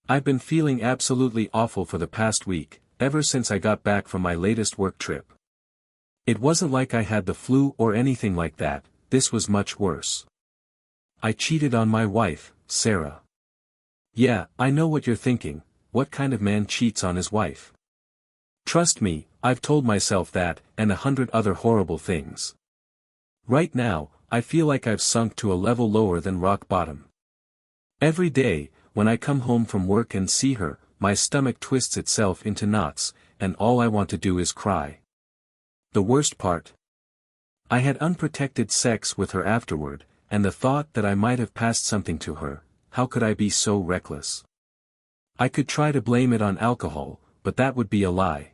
I've been feeling absolutely awful for the past week, ever since I got back from my latest work trip. It wasn't like I had the flu or anything like that, this was much worse. I cheated on my wife, Sarah. Yeah, I know what you're thinking, what kind of man cheats on his wife? Trust me, I've told myself that, and 100 other horrible things. Right now, I feel like I've sunk to a level lower than rock bottom. Every day, when I come home from work and see her, my stomach twists itself into knots, and all I want to do is cry. The worst part? I had unprotected sex with her afterward, and the thought that I might have passed something to her, how could I be so reckless? I could try to blame it on alcohol, but that would be a lie.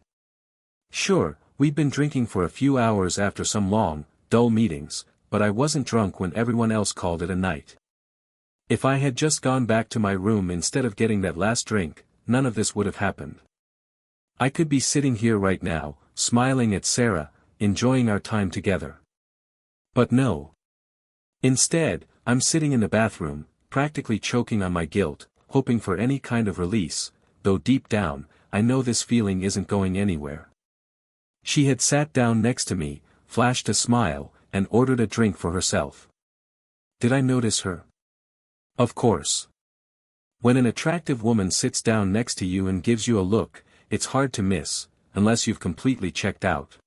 Sure, we'd been drinking for a few hours after some long, dull meetings, but I wasn't drunk when everyone else called it a night. If I had just gone back to my room instead of getting that last drink, none of this would have happened. I could be sitting here right now, smiling at Sarah, enjoying our time together. But no. Instead, I'm sitting in the bathroom, practically choking on my guilt, hoping for any kind of release, though deep down, I know this feeling isn't going anywhere. She had sat down next to me, flashed a smile, and ordered a drink for herself. Did I notice her? Of course. When an attractive woman sits down next to you and gives you a look, it's hard to miss, unless you've completely checked out.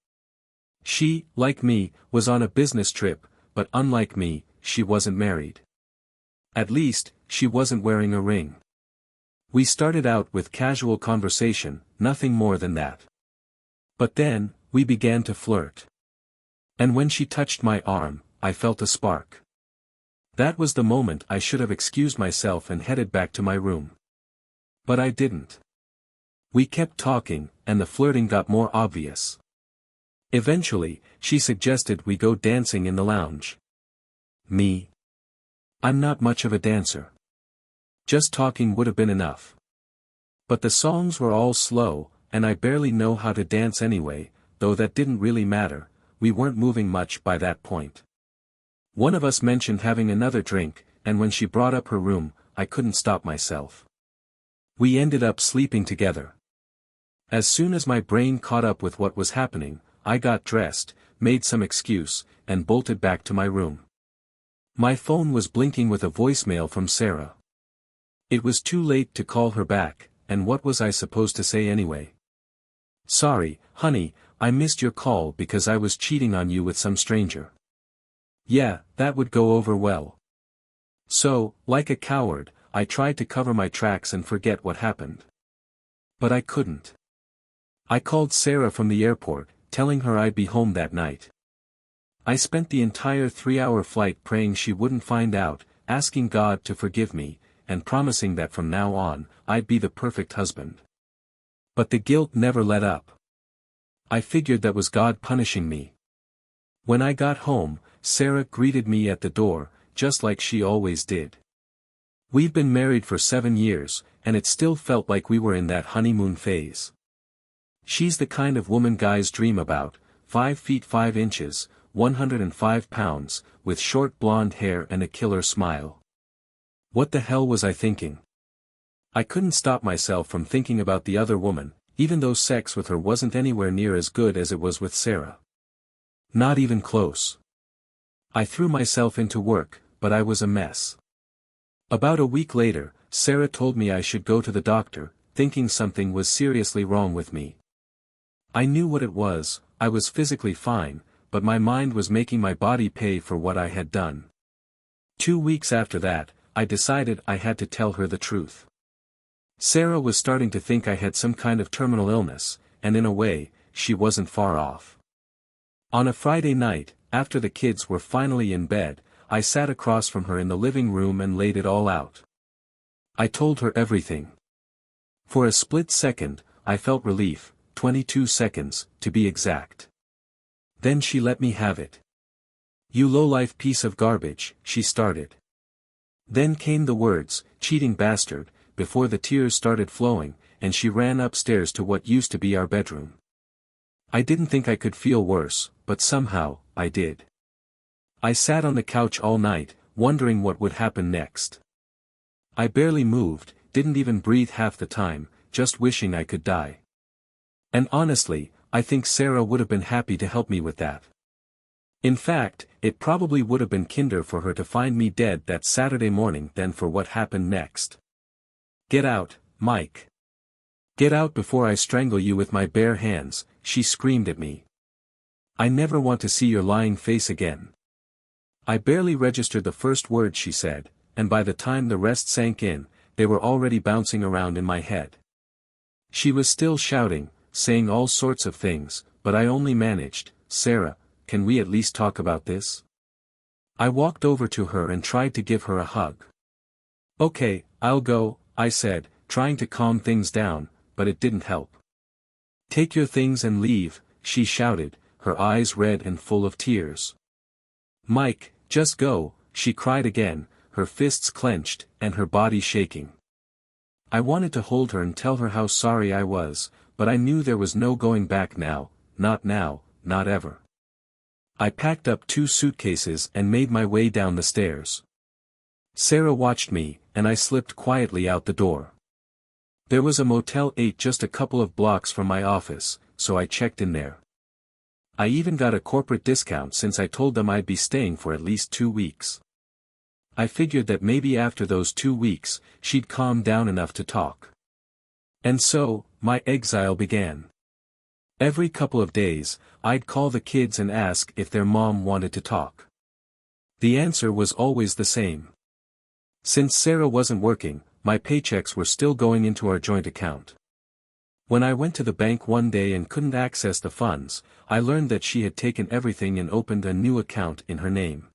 She, like me, was on a business trip, but unlike me, she wasn't married. At least, she wasn't wearing a ring. We started out with casual conversation, nothing more than that. But then, we began to flirt. And when she touched my arm, I felt a spark. That was the moment I should have excused myself and headed back to my room. But I didn't. We kept talking, and the flirting got more obvious. Eventually, she suggested we go dancing in the lounge. Me? I'm not much of a dancer. Just talking would have been enough. But the songs were all slow, and I barely know how to dance anyway, though that didn't really matter, we weren't moving much by that point. One of us mentioned having another drink, and when she brought up her room, I couldn't stop myself. We ended up sleeping together. As soon as my brain caught up with what was happening, I got dressed, made some excuse, and bolted back to my room. My phone was blinking with a voicemail from Sarah. It was too late to call her back, and what was I supposed to say anyway? Sorry, honey, I missed your call because I was cheating on you with some stranger. Yeah, that would go over well. So, like a coward, I tried to cover my tracks and forget what happened. But I couldn't. I called Sarah from the airport, telling her I'd be home that night. I spent the entire 3-hour flight praying she wouldn't find out, asking God to forgive me, and promising that from now on, I'd be the perfect husband. But the guilt never let up. I figured that was God punishing me. When I got home, Sarah greeted me at the door, just like she always did. We've been married for 7 years, and it still felt like we were in that honeymoon phase. She's the kind of woman guys dream about, 5 feet 5 inches, 105 pounds, with short blonde hair and a killer smile. What the hell was I thinking? I couldn't stop myself from thinking about the other woman, even though sex with her wasn't anywhere near as good as it was with Sarah. Not even close. I threw myself into work, but I was a mess. About a week later, Sarah told me I should go to the doctor, thinking something was seriously wrong with me. I knew what it was, I was physically fine, but my mind was making my body pay for what I had done. 2 weeks after that, I decided I had to tell her the truth. Sarah was starting to think I had some kind of terminal illness, and in a way, she wasn't far off. On a Friday night, after the kids were finally in bed, I sat across from her in the living room and laid it all out. I told her everything. For a split second, I felt relief, 22 seconds, to be exact. Then she let me have it. "You low-life piece of garbage," she started. Then came the words, "cheating bastard," before the tears started flowing, and she ran upstairs to what used to be our bedroom. I didn't think I could feel worse, but somehow, I did. I sat on the couch all night, wondering what would happen next. I barely moved, didn't even breathe half the time, just wishing I could die. And honestly, I think Sarah would have been happy to help me with that. In fact, it probably would have been kinder for her to find me dead that Saturday morning than for what happened next. "Get out, Mike. Get out before I strangle you with my bare hands," she screamed at me. "I never want to see your lying face again." I barely registered the first word she said, and by the time the rest sank in, they were already bouncing around in my head. She was still shouting, saying all sorts of things, but I only managed, "Sarah, can we at least talk about this?" I walked over to her and tried to give her a hug. "Okay, I'll go," I said, trying to calm things down, but it didn't help. "Take your things and leave," she shouted, her eyes red and full of tears. "Mike, just go," she cried again, her fists clenched, and her body shaking. I wanted to hold her and tell her how sorry I was, but I knew there was no going back now, not ever. I packed up 2 suitcases and made my way down the stairs. Sarah watched me, and I slipped quietly out the door. There was a Motel 8 just a couple of blocks from my office, so I checked in there. I even got a corporate discount since I told them I'd be staying for at least 2 weeks. I figured that maybe after those 2 weeks, she'd calm down enough to talk. And so, my exile began. Every couple of days, I'd call the kids and ask if their mom wanted to talk. The answer was always the same. Since Sarah wasn't working, my paychecks were still going into our joint account. When I went to the bank one day and couldn't access the funds, I learned that she had taken everything and opened a new account in her name.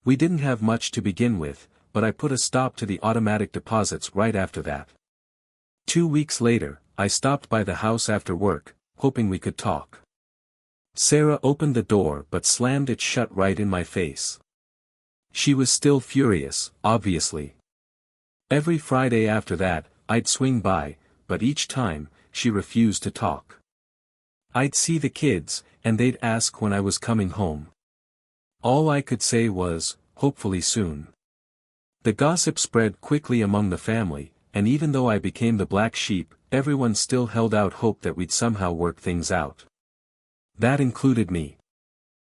We didn't have much to begin with, but I put a stop to the automatic deposits right after that. 2 weeks later, I stopped by the house after work, hoping we could talk. Sarah opened the door but slammed it shut right in my face. She was still furious, obviously. Every Friday after that, I'd swing by, but each time, she refused to talk. I'd see the kids, and they'd ask when I was coming home. All I could say was, "Hopefully soon." The gossip spread quickly among the family, and even though I became the black sheep, everyone still held out hope that we'd somehow work things out. That included me.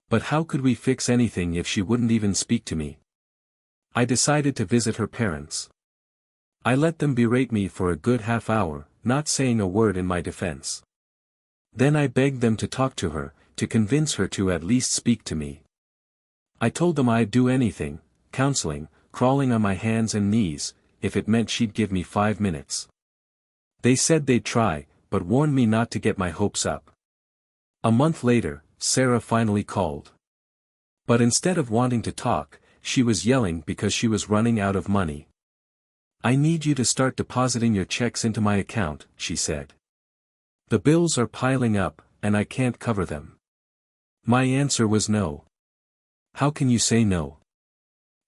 But how could we fix anything if she wouldn't even speak to me? I decided to visit her parents. I let them berate me for a good half hour, not saying a word in my defense. Then I begged them to talk to her, to convince her to at least speak to me. I told them I'd do anything, counseling, crawling on my hands and knees, if it meant she'd give me 5 minutes. They said they'd try, but warned me not to get my hopes up. A month later, Sarah finally called. But instead of wanting to talk, she was yelling because she was running out of money. "I need you to start depositing your checks into my account," she said. "The bills are piling up, and I can't cover them." My answer was no. "How can you say no?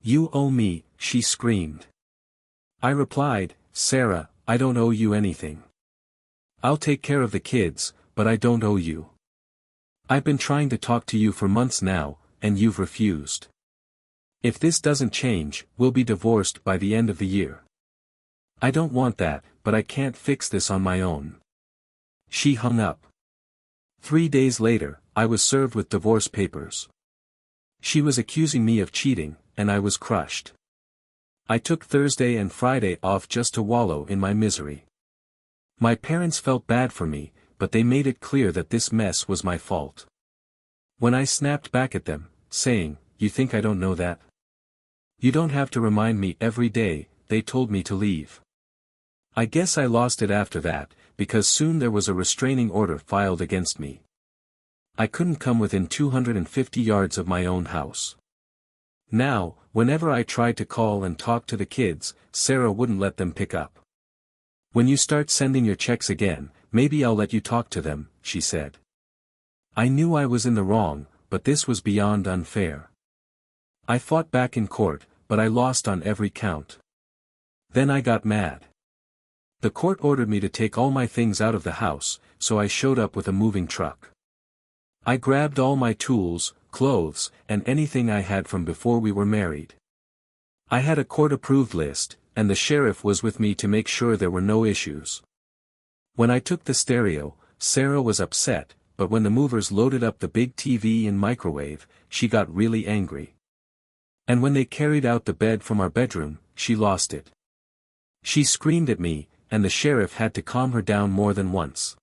You owe me," she screamed. I replied, "Sarah, I don't owe you anything. I'll take care of the kids, but I don't owe you. I've been trying to talk to you for months now, and you've refused. If this doesn't change, we'll be divorced by the end of the year. I don't want that, but I can't fix this on my own." She hung up. 3 days later, I was served with divorce papers. She was accusing me of cheating, and I was crushed. I took Thursday and Friday off just to wallow in my misery. My parents felt bad for me, but they made it clear that this mess was my fault. When I snapped back at them, saying, "You think I don't know that? You don't have to remind me every day," they told me to leave. I guess I lost it after that, because soon there was a restraining order filed against me. I couldn't come within 250 yards of my own house. Now, whenever I tried to call and talk to the kids, Sarah wouldn't let them pick up. "When you start sending your checks again, maybe I'll let you talk to them," she said. I knew I was in the wrong, but this was beyond unfair. I fought back in court, but I lost on every count. Then I got mad. The court ordered me to take all my things out of the house, so I showed up with a moving truck. I grabbed all my tools, clothes, and anything I had from before we were married. I had a court-approved list, and the sheriff was with me to make sure there were no issues. When I took the stereo, Sarah was upset, but when the movers loaded up the big TV and microwave, she got really angry. And when they carried out the bed from our bedroom, she lost it. She screamed at me, and the sheriff had to calm her down more than once.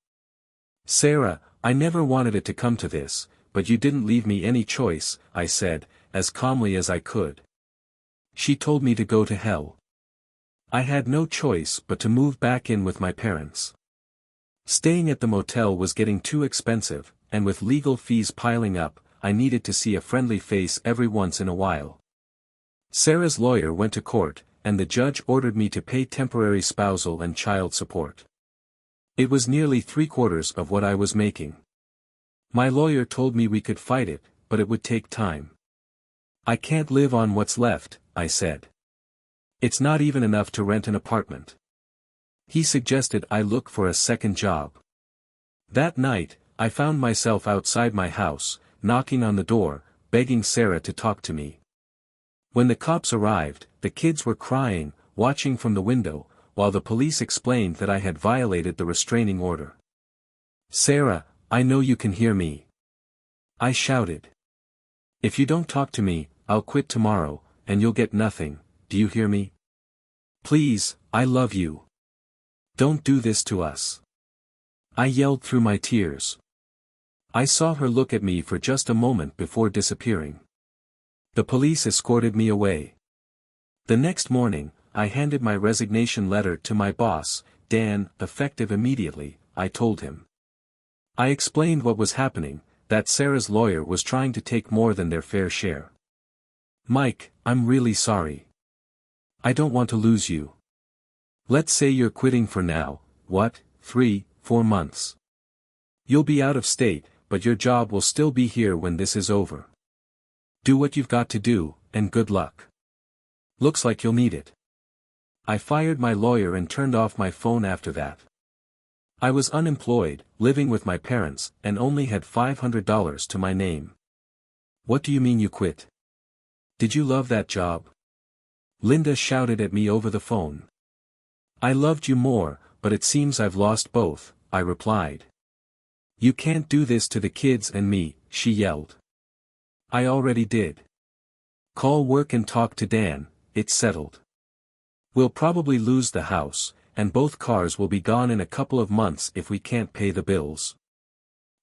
"Sarah, I never wanted it to come to this, but you didn't leave me any choice," I said, as calmly as I could. "She told me to go to hell. I had no choice but to move back in with my parents. Staying at the motel was getting too expensive, and with legal fees piling up, I needed to see a friendly face every once in a while. Sarah's lawyer went to court, and the judge ordered me to pay temporary spousal and child support. It was nearly 3/4 of what I was making. My lawyer told me we could fight it, but it would take time. I can't live on what's left, I said. It's not even enough to rent an apartment. He suggested I look for a second job. That night, I found myself outside my house, knocking on the door, begging Sarah to talk to me. When the cops arrived, the kids were crying, watching from the window, while the police explained that I had violated the restraining order. "Sarah, I know you can hear me," I shouted. "If you don't talk to me, I'll quit tomorrow, and you'll get nothing, do you hear me? Please, I love you. Don't do this to us." I yelled through my tears. I saw her look at me for just a moment before disappearing. The police escorted me away. The next morning, I handed my resignation letter to my boss, Dan, effective immediately, I told him. I explained what was happening, that Sarah's lawyer was trying to take more than their fair share. "Mike, I'm really sorry. I don't want to lose you. Let's say you're quitting for now, 3-4 months. You'll be out of state, but your job will still be here when this is over. Do what you've got to do, and good luck. Looks like you'll need it." I fired my lawyer and turned off my phone after that. I was unemployed, living with my parents, and only had $500 to my name. "What do you mean you quit? Did you love that job?" Linda shouted at me over the phone. "I loved you more, but it seems I've lost both," I replied. "You can't do this to the kids and me," she yelled. "I already did. Call work and talk to Dan, it's settled. We'll probably lose the house, and both cars will be gone in a couple of months if we can't pay the bills."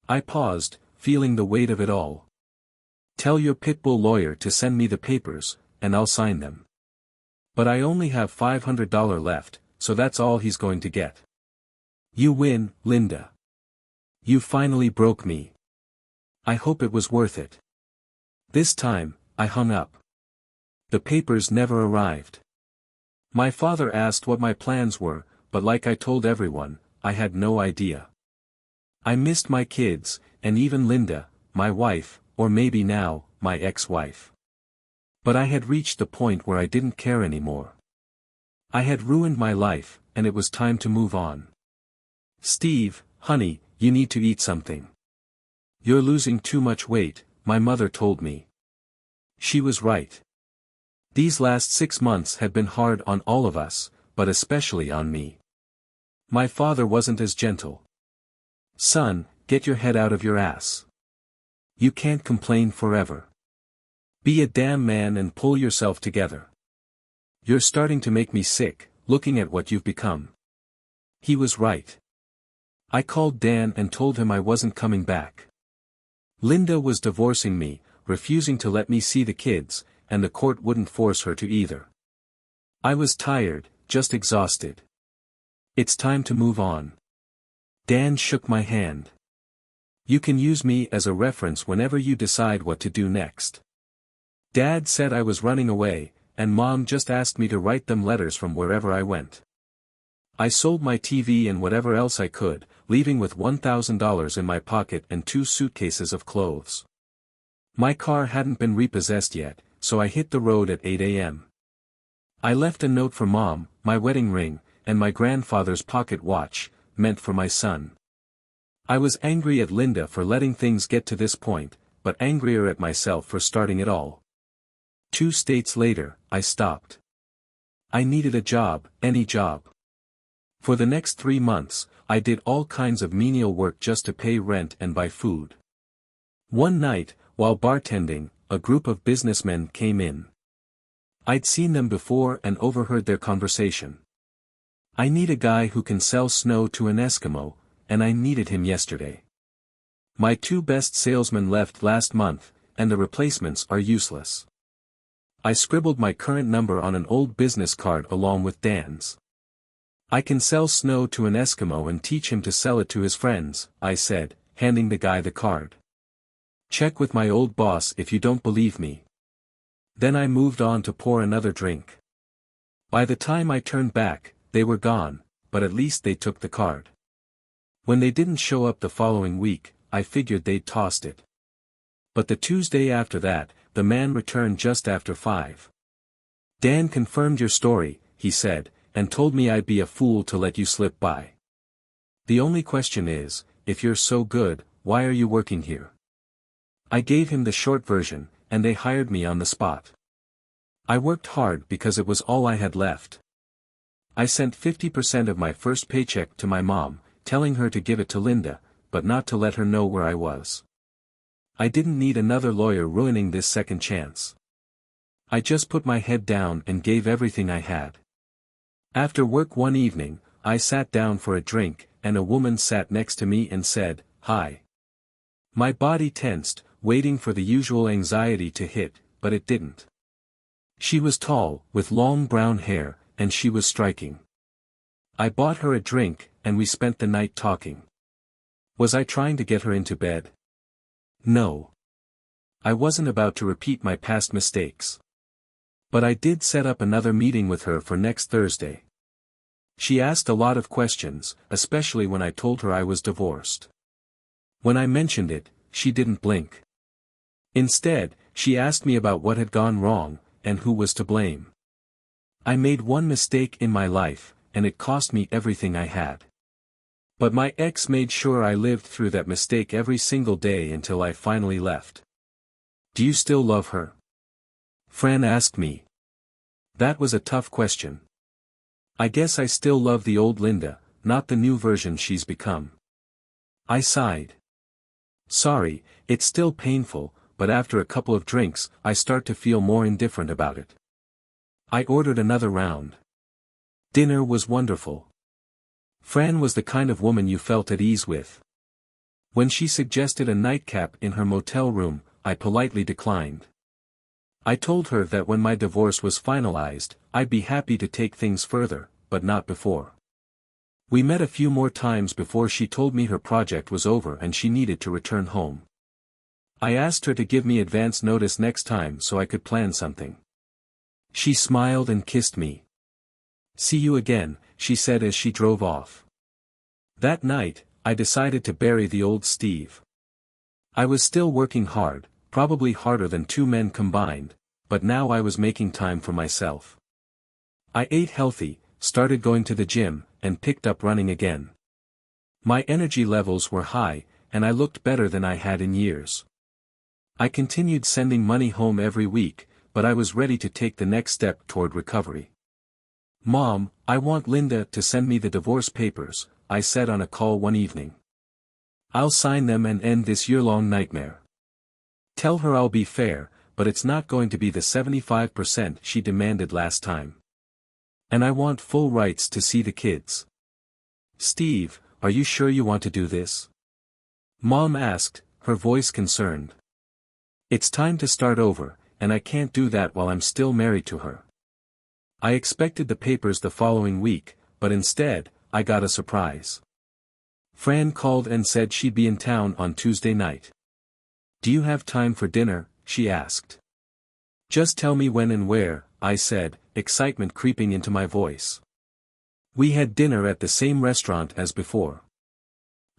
I paused, feeling the weight of it all. "Tell your pitbull lawyer to send me the papers, and I'll sign them. But I only have $500 left, so that's all he's going to get." "You win, Linda. You finally broke me. I hope it was worth it." This time, I hung up. The papers never arrived. My father asked what my plans were, but like I told everyone, I had no idea. I missed my kids, and even Linda, my wife, or maybe now, my ex-wife. But I had reached the point where I didn't care anymore. I had ruined my life, and it was time to move on. "Steve, honey, you need to eat something. You're losing too much weight," my mother told me. She was right. These last 6 months had been hard on all of us, but especially on me. My father wasn't as gentle. "Son, get your head out of your ass. You can't complain forever. Be a damn man and pull yourself together. You're starting to make me sick, looking at what you've become." He was right. I called Dan and told him I wasn't coming back. Linda was divorcing me, refusing to let me see the kids, and the court wouldn't force her to either. I was tired, just exhausted. "It's time to move on." Dan shook my hand. "You can use me as a reference whenever you decide what to do next." Dad said I was running away, and Mom just asked me to write them letters from wherever I went. I sold my TV and whatever else I could, leaving with $1,000 in my pocket and 2 suitcases of clothes. My car hadn't been repossessed yet, so I hit the road at 8 a.m. I left a note for Mom, my wedding ring, and my grandfather's pocket watch, meant for my son. I was angry at Linda for letting things get to this point, but angrier at myself for starting it all. 2 states later, I stopped. I needed a job, any job. For the next 3 months, I did all kinds of menial work just to pay rent and buy food. One night, while bartending, a group of businessmen came in. I'd seen them before and overheard their conversation. I need a guy who can sell snow to an Eskimo, and I needed him yesterday. My 2 best salesmen left last month, and the replacements are useless. I scribbled my current number on an old business card along with Dan's. I can sell snow to an Eskimo and teach him to sell it to his friends, I said, handing the guy the card. Check with my old boss if you don't believe me. Then I moved on to pour another drink. By the time I turned back, they were gone, but at least they took the card. When they didn't show up the following week, I figured they'd tossed it. But the Tuesday after that, the man returned just after 5. Dan confirmed your story, he said, and told me I'd be a fool to let you slip by. The only question is, if you're so good, why are you working here? I gave him the short version, and they hired me on the spot. I worked hard because it was all I had left. I sent 50% of my first paycheck to my mom, telling her to give it to Linda, but not to let her know where I was. I didn't need another lawyer ruining this second chance. I just put my head down and gave everything I had. After work one evening, I sat down for a drink, and a woman sat next to me and said, "Hi." My body tensed, waiting for the usual anxiety to hit, but it didn't. She was tall, with long brown hair, and she was striking. I bought her a drink, and we spent the night talking. Was I trying to get her into bed? No. I wasn't about to repeat my past mistakes. But I did set up another meeting with her for next Thursday. She asked a lot of questions, especially when I told her I was divorced. When I mentioned it, she didn't blink. Instead, she asked me about what had gone wrong, and who was to blame. I made one mistake in my life, and it cost me everything I had. But my ex made sure I lived through that mistake every single day until I finally left. Do you still love her? Fran asked me. That was a tough question. I guess I still love the old Linda, not the new version she's become. I sighed. Sorry, it's still painful, but after a couple of drinks, I start to feel more indifferent about it. I ordered another round. Dinner was wonderful. Fran was the kind of woman you felt at ease with. When she suggested a nightcap in her motel room, I politely declined. I told her that when my divorce was finalized, I'd be happy to take things further, but not before. We met a few more times before she told me her project was over and she needed to return home. I asked her to give me advance notice next time so I could plan something. She smiled and kissed me. See you again, she said as she drove off. That night, I decided to bury the old Steve. I was still working hard, probably harder than 2 men combined, but now I was making time for myself. I ate healthy, started going to the gym, and picked up running again. My energy levels were high, and I looked better than I had in years. I continued sending money home every week, but I was ready to take the next step toward recovery. Mom, I want Linda to send me the divorce papers, I said on a call one evening. I'll sign them and end this year-long nightmare. Tell her I'll be fair, but it's not going to be the 75% she demanded last time. And I want full rights to see the kids. Steve, are you sure you want to do this? Mom asked, her voice concerned. It's time to start over, and I can't do that while I'm still married to her. I expected the papers the following week, but instead, I got a surprise. Fran called and said she'd be in town on Tuesday night. Do you have time for dinner? She asked. Just tell me when and where, I said, excitement creeping into my voice. We had dinner at the same restaurant as before.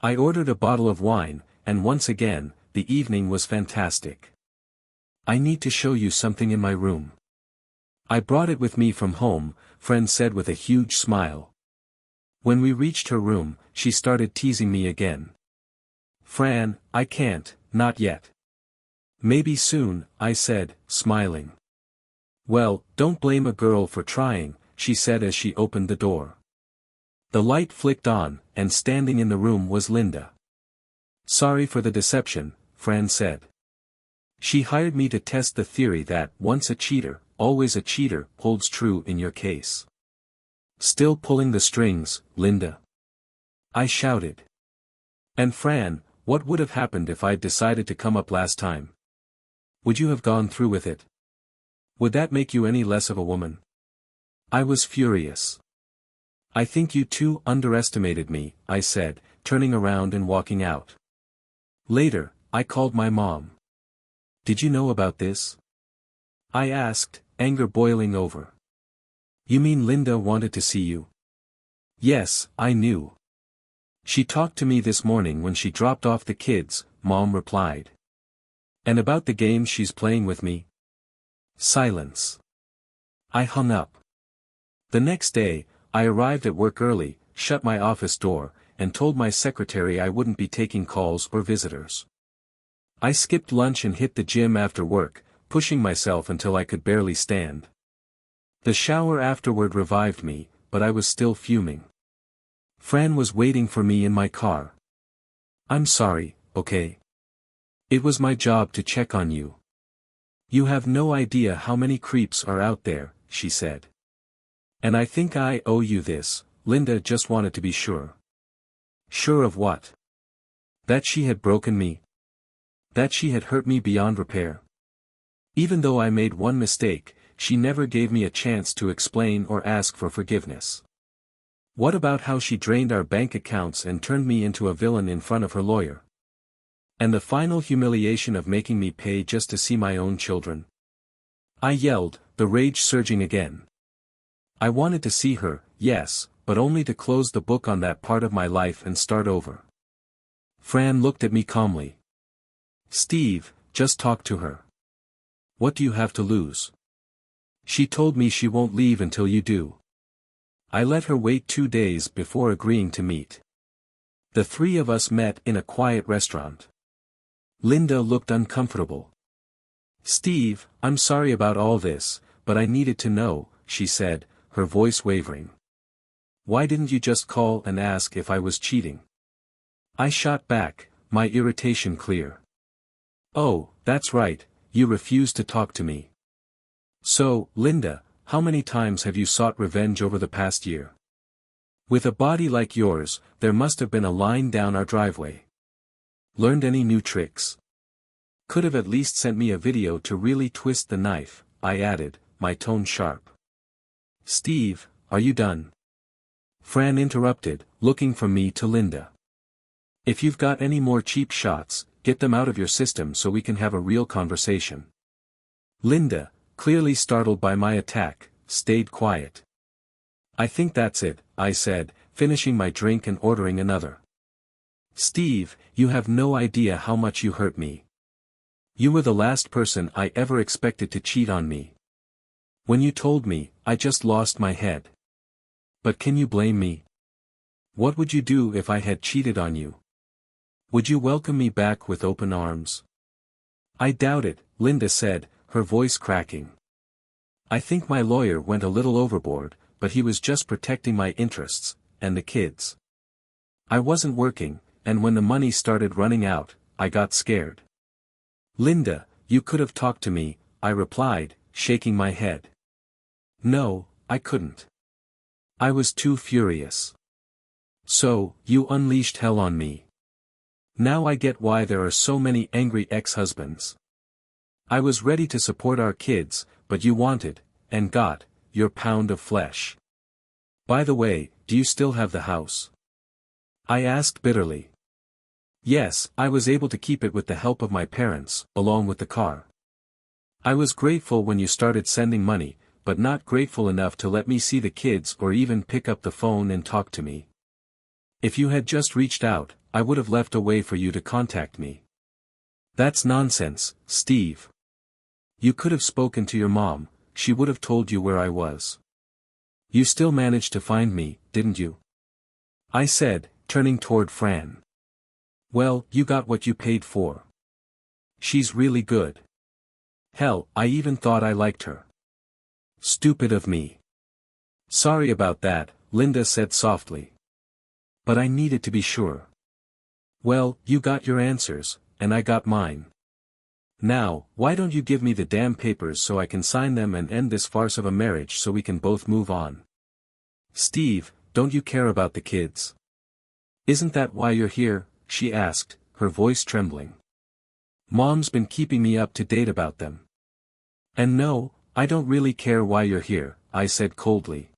I ordered a bottle of wine, and once again, the evening was fantastic. I need to show you something in my room. I brought it with me from home, Fran said with a huge smile. When we reached her room, she started teasing me again. Fran, I can't, not yet. Maybe soon, I said, smiling. Well, don't blame a girl for trying, she said as she opened the door. The light flicked on, and standing in the room was Linda. "Sorry for the deception," Fran said. "She hired me to test the theory that, once a cheater, always a cheater, holds true in your case." "Still pulling the strings, Linda?" I shouted. "And Fran, what would have happened if I'd decided to come up last time? Would you have gone through with it? Would that make you any less of a woman?" I was furious. "I think you two underestimated me," I said, turning around and walking out. Later, I called my mom. "Did you know about this?" I asked, anger boiling over. "You mean Linda wanted to see you?" "Yes, I knew. She talked to me this morning when she dropped off the kids," Mom replied. "And about the game she's playing with me?" Silence. I hung up. The next day, I arrived at work early, shut my office door, and told my secretary I wouldn't be taking calls or visitors. I skipped lunch and hit the gym after work, pushing myself until I could barely stand. The shower afterward revived me, but I was still fuming. Fran was waiting for me in my car. "I'm sorry, okay? It was my job to check on you. You have no idea how many creeps are out there," she said. "And I think I owe you this." Linda just wanted to be sure. Sure of what? That she had broken me? That she had hurt me beyond repair? Even though I made one mistake, she never gave me a chance to explain or ask for forgiveness. What about how she drained our bank accounts and turned me into a villain in front of her lawyer? And the final humiliation of making me pay just to see my own children? I yelled, the rage surging again. I wanted to see her, yes, but only to close the book on that part of my life and start over. Fran looked at me calmly. "Steve, just talk to her. What do you have to lose? She told me she won't leave until you do." I let her wait 2 days before agreeing to meet. The three of us met in a quiet restaurant. Linda looked uncomfortable. "Steve, I'm sorry about all this, but I needed to know," she said, her voice wavering. "Why didn't you just call and ask if I was cheating?" I shot back, my irritation clear. "Oh, that's right, you refused to talk to me. So, Linda, how many times have you sought revenge over the past year? With a body like yours, there must have been a line down our driveway. Learned any new tricks? Could have at least sent me a video to really twist the knife," I added, my tone sharp. "Steve, are you done?" Fran interrupted, looking from me to Linda. "If you've got any more cheap shots, get them out of your system so we can have a real conversation." Linda, clearly startled by my attack, stayed quiet. "I think that's it," I said, finishing my drink and ordering another. "Steve, you have no idea how much you hurt me. You were the last person I ever expected to cheat on me. When you told me, I just lost my head. But can you blame me? What would you do if I had cheated on you? Would you welcome me back with open arms?" "I doubt it," Linda said, her voice cracking. "I think my lawyer went a little overboard, but he was just protecting my interests, and the kids. I wasn't working, and when the money started running out, I got scared." "Linda, you could have talked to me," I replied, shaking my head. "No, I couldn't. I was too furious. So, you unleashed hell on me. Now I get why there are so many angry ex-husbands. I was ready to support our kids, but you wanted, and got, your pound of flesh. By the way, do you still have the house?" I asked bitterly. "Yes, I was able to keep it with the help of my parents, along with the car. I was grateful when you started sending money, but not grateful enough to let me see the kids or even pick up the phone and talk to me. If you had just reached out, I would have left a way for you to contact me." "That's nonsense, Steve. You could have spoken to your mom, she would have told you where I was. You still managed to find me, didn't you?" I said, turning toward Fran. "Well, you got what you paid for. She's really good. Hell, I even thought I liked her. Stupid of me. Sorry about that, Linda said softly. But I needed to be sure. Well, you got your answers, and I got mine. Now, why don't you give me the damn papers so I can sign them and end this farce of a marriage so we can both move on? Steve, don't you care about the kids? Isn't that why you're here? She asked, her voice trembling. Mom's been keeping me up to date about them. And no, I don't really care why you're here, I said coldly.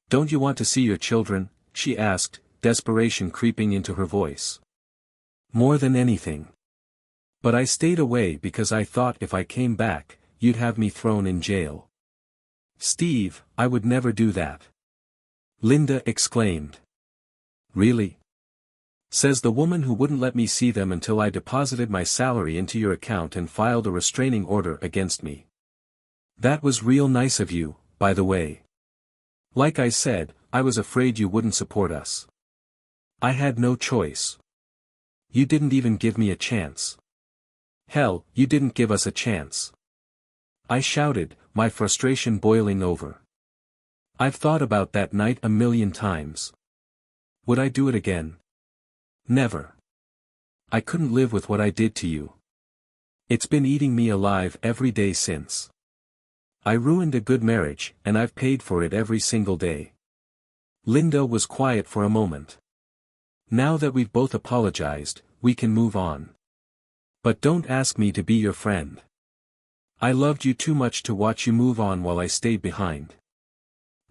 Don't you want to see your children? She asked, desperation creeping into her voice. More than anything. But I stayed away because I thought if I came back, you'd have me thrown in jail. Steve, I would never do that. Linda exclaimed. Really? Says the woman who wouldn't let me see them until I deposited my salary into your account and filed a restraining order against me. That was real nice of you, by the way. Like I said, I was afraid you wouldn't support us. I had no choice. You didn't even give me a chance. Hell, you didn't give us a chance. I shouted, my frustration boiling over. I've thought about that night a million times. Would I do it again? Never. I couldn't live with what I did to you. It's been eating me alive every day since. I ruined a good marriage, and I've paid for it every single day. Linda was quiet for a moment. Now that we've both apologized, we can move on. But don't ask me to be your friend. I loved you too much to watch you move on while I stayed behind.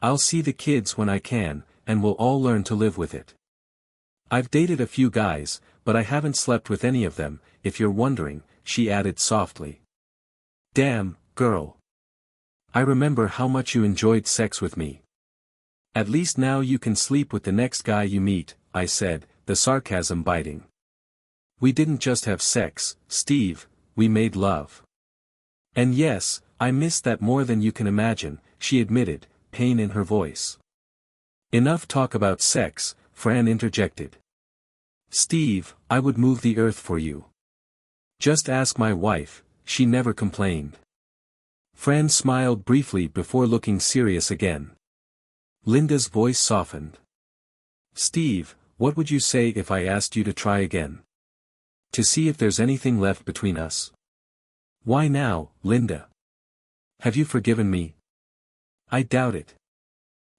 I'll see the kids when I can, and we'll all learn to live with it. I've dated a few guys, but I haven't slept with any of them, if you're wondering, she added softly. Damn, girl. I remember how much you enjoyed sex with me. At least now you can sleep with the next guy you meet, I said, the sarcasm biting. We didn't just have sex, Steve, we made love. And yes, I miss that more than you can imagine, she admitted, pain in her voice. Enough talk about sex, Fran interjected. Steve, I would move the earth for you. Just ask my wife, she never complained. Fran smiled briefly before looking serious again. Linda's voice softened. Steve, what would you say if I asked you to try again? To see if there's anything left between us? Why now, Linda? Have you forgiven me? I doubt it.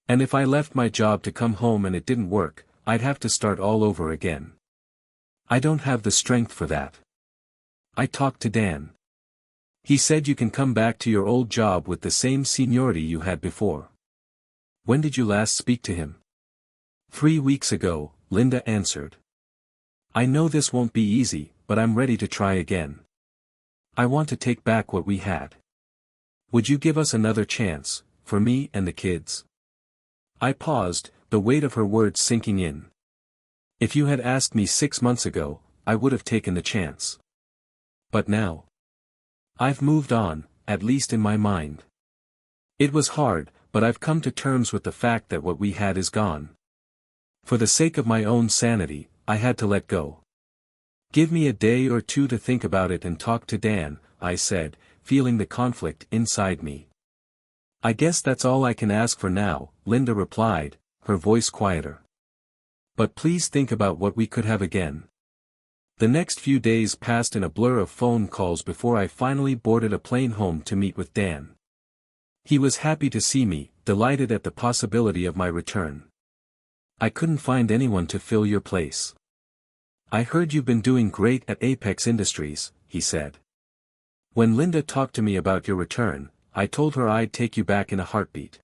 And if I left my job to come home and it didn't work, I'd have to start all over again. I don't have the strength for that. I talked to Dan. He said you can come back to your old job with the same seniority you had before. When did you last speak to him? 3 weeks ago, Linda answered. I know this won't be easy, but I'm ready to try again. I want to take back what we had. Would you give us another chance, for me and the kids? I paused, the weight of her words sinking in. If you had asked me 6 months ago, I would have taken the chance. But now? I've moved on, at least in my mind. It was hard, but I've come to terms with the fact that what we had is gone. For the sake of my own sanity, I had to let go. Give me a day or two to think about it and talk to Dan, I said, feeling the conflict inside me. I guess that's all I can ask for now, Linda replied, her voice quieter. But please think about what we could have again. The next few days passed in a blur of phone calls before I finally boarded a plane home to meet with Dan. He was happy to see me, delighted at the possibility of my return. I couldn't find anyone to fill your place. I heard you've been doing great at Apex Industries, he said. When Linda talked to me about your return, I told her I'd take you back in a heartbeat.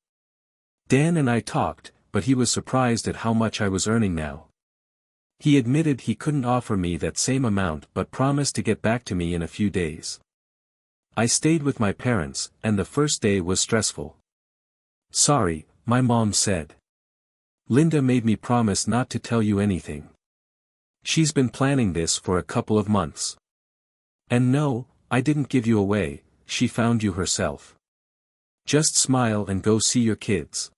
Dan and I talked, but he was surprised at how much I was earning now. He admitted he couldn't offer me that same amount but promised to get back to me in a few days. I stayed with my parents, and the first day was stressful. Sorry, my mom said. Linda made me promise not to tell you anything. She's been planning this for a couple of months. And no, I didn't give you away, she found you herself. Just smile and go see your kids.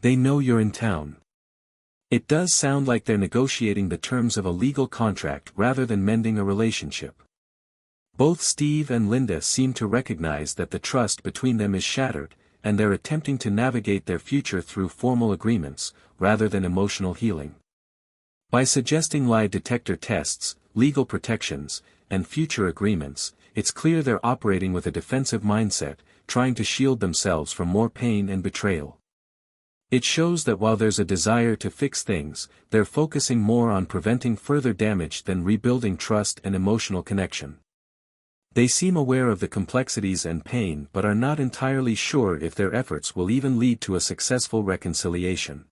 They know you're in town. It does sound like they're negotiating the terms of a legal contract rather than mending a relationship. Both Steve and Linda seem to recognize that the trust between them is shattered, and they're attempting to navigate their future through formal agreements, rather than emotional healing. By suggesting lie detector tests, legal protections, and future agreements, it's clear they're operating with a defensive mindset, trying to shield themselves from more pain and betrayal. It shows that while there's a desire to fix things, they're focusing more on preventing further damage than rebuilding trust and emotional connection. They seem aware of the complexities and pain but are not entirely sure if their efforts will even lead to a successful reconciliation.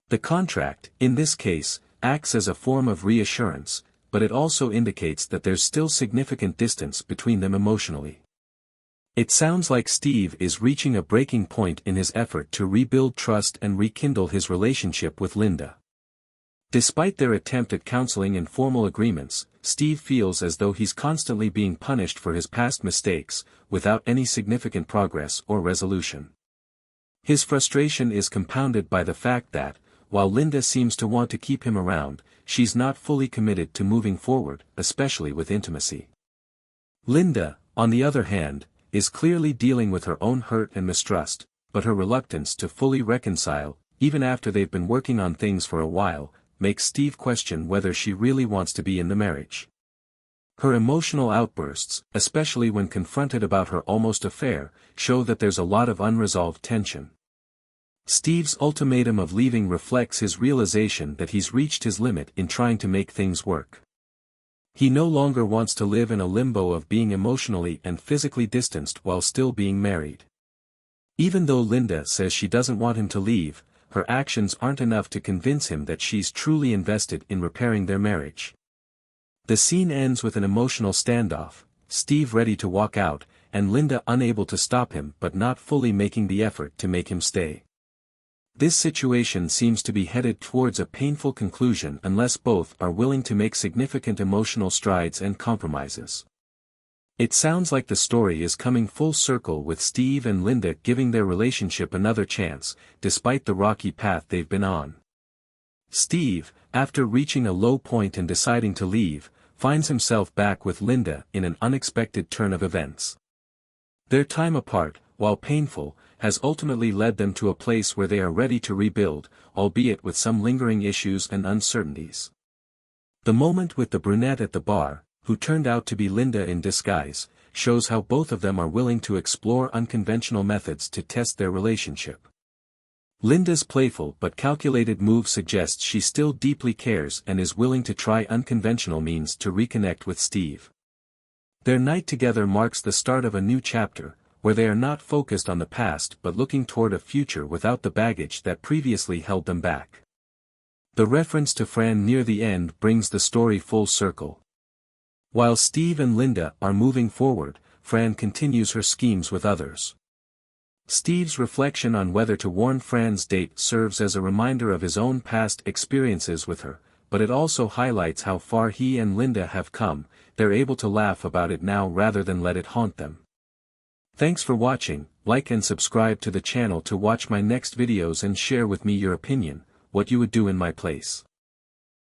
The contract, in this case, acts as a form of reassurance, but it also indicates that there's still significant distance between them emotionally. It sounds like Steve is reaching a breaking point in his effort to rebuild trust and rekindle his relationship with Linda. Despite their attempt at counseling and formal agreements, Steve feels as though he's constantly being punished for his past mistakes, without any significant progress or resolution. His frustration is compounded by the fact that, while Linda seems to want to keep him around, she's not fully committed to moving forward, especially with intimacy. Linda, on the other hand, is clearly dealing with her own hurt and mistrust, but her reluctance to fully reconcile, even after they've been working on things for a while, makes Steve question whether she really wants to be in the marriage. Her emotional outbursts, especially when confronted about her almost affair, show that there's a lot of unresolved tension. Steve's ultimatum of leaving reflects his realization that he's reached his limit in trying to make things work. He no longer wants to live in a limbo of being emotionally and physically distanced while still being married. Even though Linda says she doesn't want him to leave, her actions aren't enough to convince him that she's truly invested in repairing their marriage. The scene ends with an emotional standoff, Steve ready to walk out, and Linda unable to stop him but not fully making the effort to make him stay. This situation seems to be headed towards a painful conclusion unless both are willing to make significant emotional strides and compromises. It sounds like the story is coming full circle with Steve and Linda giving their relationship another chance, despite the rocky path they've been on. Steve, after reaching a low point and deciding to leave, finds himself back with Linda in an unexpected turn of events. Their time apart, while painful, has ultimately led them to a place where they are ready to rebuild, albeit with some lingering issues and uncertainties. The moment with the brunette at the bar, who turned out to be Linda in disguise, shows how both of them are willing to explore unconventional methods to test their relationship. Linda's playful but calculated move suggests she still deeply cares and is willing to try unconventional means to reconnect with Steve. Their night together marks the start of a new chapter, where they are not focused on the past but looking toward a future without the baggage that previously held them back. The reference to Fran near the end brings the story full circle. While Steve and Linda are moving forward, Fran continues her schemes with others. Steve's reflection on whether to warn Fran's date serves as a reminder of his own past experiences with her, but it also highlights how far he and Linda have come. They're able to laugh about it now rather than let it haunt them. Thanks for watching. Like and subscribe to the channel to watch my next videos and share with me your opinion, what you would do in my place.